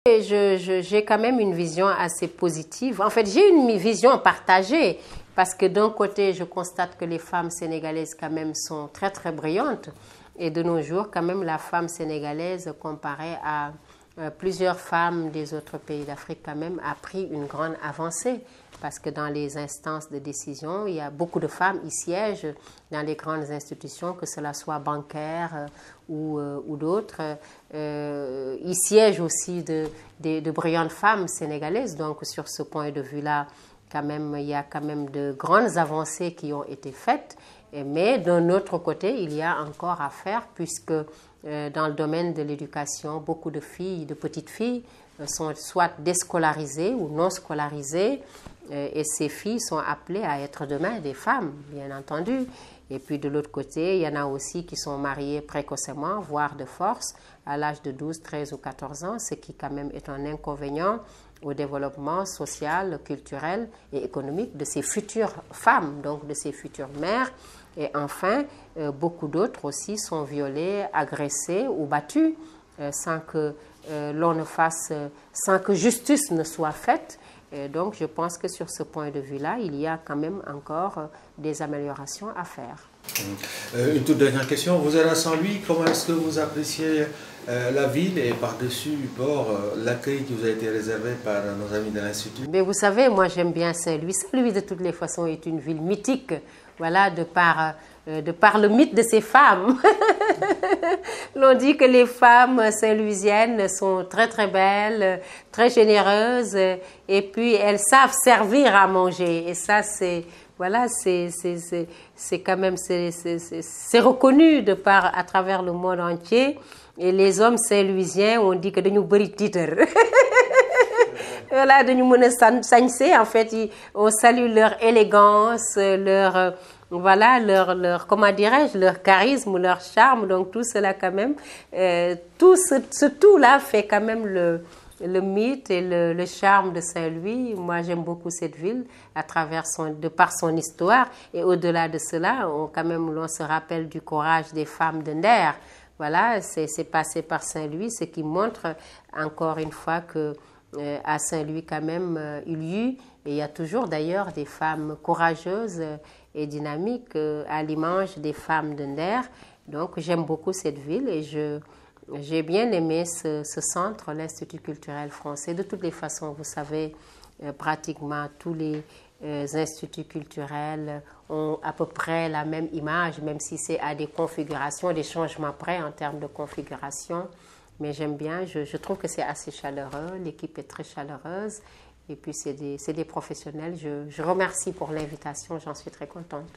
J'ai quand même une vision assez positive. En fait, j'ai une vision partagée parce que d'un côté, je constate que les femmes sénégalaises quand même sont très très brillantes et de nos jours, quand même, la femme sénégalaise comparée à plusieurs femmes des autres pays d'Afrique quand même a pris une grande avancée parce que dans les instances de décision, il y a beaucoup de femmes qui siègent dans les grandes institutions, que cela soit bancaires ou d'autres. Il siège aussi de brillantes femmes sénégalaises. Donc sur ce point de vue-là, quand même, il y a quand même de grandes avancées qui ont été faites. Mais d'un autre côté, il y a encore à faire puisque dans le domaine de l'éducation, beaucoup de filles, de petites filles, sont soit déscolarisées ou non scolarisées. Et ces filles sont appelées à être demain des femmes, bien entendu. Et puis de l'autre côté, il y en a aussi qui sont mariées précocement, voire de force, à l'âge de 12, 13 ou 14 ans, ce qui quand même est un inconvénient au développement social, culturel et économique de ces futures femmes, donc de ces futures mères. Et enfin, beaucoup d'autres aussi sont violées, agressées ou battues sans que l'on ne fasse, sans que justice ne soit faite. Et donc, je pense que sur ce point de vue-là, il y a quand même encore des améliorations à faire. Une toute dernière question. Vous êtes à Saint-Louis, comment est-ce que vous appréciez la ville et par-dessus bord l'accueil qui vous a été réservé par nos amis de l'Institut? Mais vous savez, moi j'aime bien Saint-Louis. Saint-Louis, de toutes les façons, est une ville mythique, voilà, de par le mythe de ces femmes. L'on dit que les femmes saint-louisiennes sont très très belles, très généreuses, et puis elles savent servir à manger. Et ça, c'est voilà, c'est quand même c'est reconnu de par à travers le monde entier. Et les hommes saint-louisiens, on dit que dañu bari tiitar. Voilà, dañu mën a sañse. En fait, on salue leur élégance, leur voilà, leur comment dirais-je, leur charisme, leur charme. Donc tout cela quand même, tout ce tout-là fait quand même le mythe et le charme de Saint-Louis. Moi, j'aime beaucoup cette ville à travers de par son histoire. Et au-delà de cela, quand même, on se rappelle du courage des femmes de Nder. Voilà, c'est passé par Saint-Louis, ce qui montre encore une fois que à Saint-Louis quand même et il y a toujours d'ailleurs des femmes courageuses et dynamiques à l'image des femmes de Nder. Donc j'aime beaucoup cette ville et j'ai bien aimé ce centre, l'Institut culturel français. De toutes les façons, vous savez, pratiquement tous les instituts culturels ont à peu près la même image, même si c'est à des configurations, des changements près en termes de configuration. Mais j'aime bien, je trouve que c'est assez chaleureux, l'équipe est très chaleureuse et puis c'est des professionnels. Je remercie pour l'invitation, j'en suis très contente.